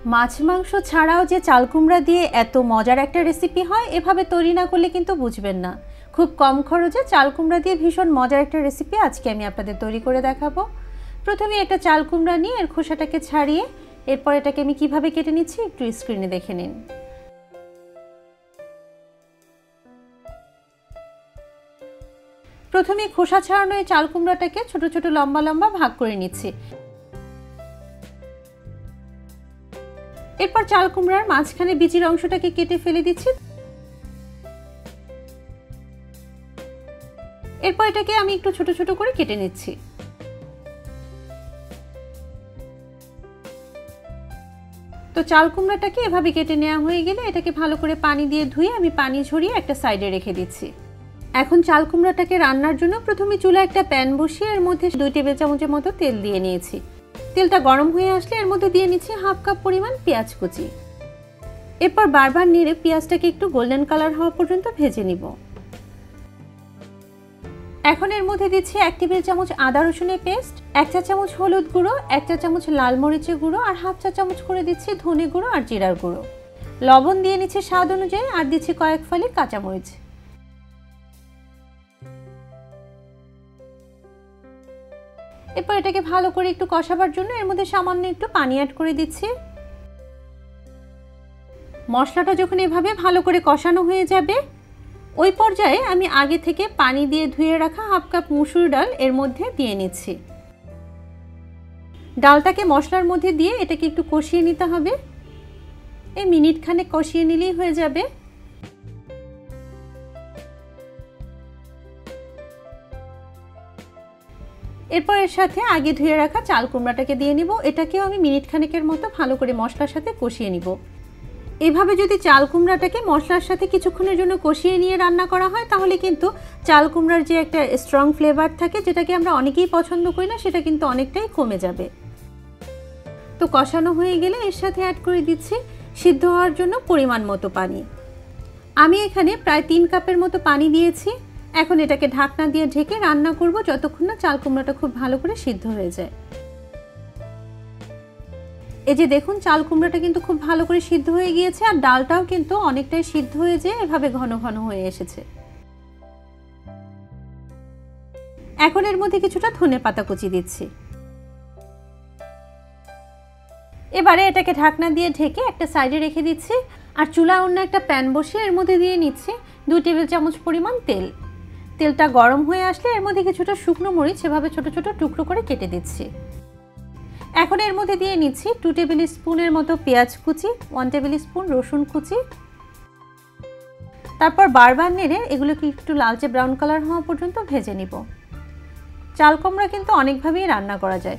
মাছ মাংস ছাড়াও যে চাল কুমড়া দিয়ে এত মজার একটা রেসিপি হয়, এভাবে তৈরি না করলে কিন্তু বুঝবেন না। খুব কম খরচে চাল কুমড়া দিয়ে ভীষণ মজার একটা রেসিপি আজকে আমি আপনাদের তৈরি করে দেখাবো। প্রথমে একটা চাল কুমড়া নিয়ে এর খোসাটাকে ছাড়িয়ে এরপর এটাকে আমি কিভাবে কেটে নিচ্ছি একটু স্ক্রিনে দেখে নিন। প্রথমে খোসা ছাড়ানো এই চাল কুমড়াটাকে ছোট ছোট লম্বা লম্বা ভাগ করে নিচ্ছি। এরপর চাল কুমড়ার মাঝখানে বিচির অংশটাকে কেটে ফেলে দিচ্ছি। এরপর এটাকে আমি একটু ছোট ছোট করে কেটে নিচ্ছি। তো চাল কুমড়াটাকে এভাবে কেটে নেওয়া হয়ে গেলে এটাকে ভালো করে পানি দিয়ে ধুয়ে আমি পানি ঝরিয়ে একটা সাইডে রেখে দিচ্ছি। এখন চাল কুমড়াটাকে রান্নার জন্য প্রথমে চুলায় একটা প্যান বসিয়ে এর মধ্যে 2 টেবিল চামচের মতো তেল দিয়ে নিয়েছি। তেলটা গরম হয়ে আসলে এর মধ্যে দিয়ে নিচ্ছি হাফ কাপ পরিমাণ পেঁয়াজ কুচি। এরপর বারবার নেড়ে পেঁয়াজটাকে একটু গোল্ডেন কালার হওয়া পর্যন্ত ভেজে নিব। এখন এর মধ্যে দিচ্ছি 1 টেবিল চামচ আদা রসুনের পেস্ট, 1 চা চামচ হলুদ গুঁড়ো, 1 চা চামচ লাল মরিচের গুঁড়ো আর হাফ চা চামচ করে দিচ্ছি ধনে গুঁড়ো আর জিরার গুঁড়ো। লবণ দিয়ে নিচ্ছি স্বাদ অনুযায়ী আর দিচ্ছি কয়েক ফালি কাঁচামরিচ। এরপর এটাকে ভালো করে একটু কষাবার জন্য এর মধ্যে সামান্য একটু পানি অ্যাড করে দিচ্ছি। মশলাটা যখন এভাবে ভালো করে কষানো হয়ে যাবে ওই পর্যায়ে আমি আগে থেকে পানি দিয়ে ধুয়ে রাখা হাফ কাপ মসুর ডাল এর মধ্যে দিয়ে নিচ্ছি। ডালটাকে মশলার মধ্যে দিয়ে এটাকে একটু কষিয়ে নিতে হবে। এই মিনিট খানেক কষিয়ে নিলেই হয়ে যাবে। এরপর এর সাথে আগে ধুয়ে রাখা চাল কুমড়াটাকে দিয়ে নিব। এটাকেও আমি মিনিট খানেকের মতো ভালো করে মশলার সাথে কষিয়ে নিব। এভাবে যদি চাল কুমড়াটাকে মশলার সাথে কিছুক্ষণের জন্য কষিয়ে নিয়ে রান্না করা হয় তাহলে কিন্তু চাল কুমড়ার যে একটা স্ট্রং ফ্লেভার থাকে যেটাকে আমরা অনেকেই পছন্দ করি না সেটা কিন্তু অনেকটাই কমে যাবে। তো কষানো হয়ে গেলে এর সাথে অ্যাড করে দিচ্ছি সিদ্ধ হওয়ার জন্য পরিমাণ মতো পানি। আমি এখানে প্রায় 3 কাপের মতো পানি দিয়েছি। এখন এটাকে ঢাকনা দিয়ে ঢেকে রান্না করব যতক্ষণ না চাল কুমড়াটা খুব ভালো করে সিদ্ধ হয়ে যায়। এই যে দেখুন চাল কুমড়াটা কিন্তু খুব ভালো করে সিদ্ধ হয়ে গিয়েছে আর ডালটাও কিন্তু অনেকটাই সিদ্ধ হয়ে যেয়ে এভাবে ঘন ঘন হয়ে এসেছে। এখন এর মধ্যে কিছুটা ধনেপাতা কুচি দিচ্ছি। এবারে এটাকে ঢাকনা দিয়ে ঢেকে একটা সাইডে রেখে দিচ্ছি আর চুলায় অন্য একটা প্যান বসিয়ে এর মধ্যে দিয়ে নিচ্ছি 2 টেবিল চামচ পরিমাণ তেল। তেলটা গরম হয়ে আসলে এর মধ্যে কিছুটা শুকনো মরিচ এভাবে ছোট ছোট টুকরো করে কেটে দিচ্ছি। এখন এর মধ্যে দিয়ে নিচ্ছি 2 টেবিল স্পুনের মতো পেঁয়াজ কুচি, 1 টেবিল স্পুন রসুন কুচি। তারপর বারবার নেড়ে এগুলোকে একটু লালচে ব্রাউন কালার হওয়া পর্যন্ত ভেজে নিব। চাল কুমড়া কিন্তু অনেকভাবেই রান্না করা যায়।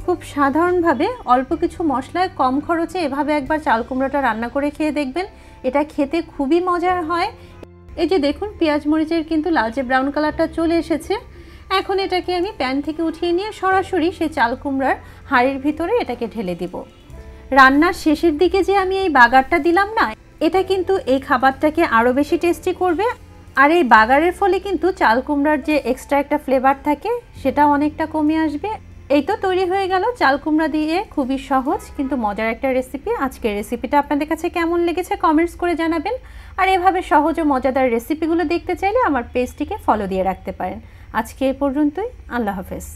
খুব সাধারণভাবে অল্প কিছু মশলায় কম খরচে এভাবে একবার চাল কুমড়াটা রান্না করে খেয়ে দেখবেন, এটা খেতে খুবই মজার হয়। এই যে দেখুন পেঁয়াজ মরিচের কিন্তু লালচে ব্রাউন কালারটা চলে এসেছে। এখন এটাকে আমি প্যান থেকে উঠিয়ে নিয়ে সরাসরি সেই চাল কুমড়ার হাঁড়ির ভিতরে এটাকে ঢেলে দিব। রান্নার শেষের দিকে যে আমি এই বাগারটা দিলাম না, এটা কিন্তু এই খাবারটাকে আরও বেশি টেস্টি করবে। আর এই বাগারের ফলে কিন্তু চাল কুমড়ার যে এক্সট্রা একটা ফ্লেভার থাকে সেটা অনেকটা কমে আসবে। এই তো তৈরি হয়ে গেল চাল কুমড়া দিয়ে খুবই সহজ কিন্তু মজার একটা রেসিপি। আজকের রেসিপিটা আপনাদের কাছে কেমন লেগেছে কমেন্টস করে জানাবেন। আর এভাবে সহজ ও মজাদার রেসিপিগুলো দেখতে চাইলে আমার পেজটিকে ফলো দিয়ে রাখতে পারেন। আজকে এই পর্যন্তই। আল্লাহ হাফেজ।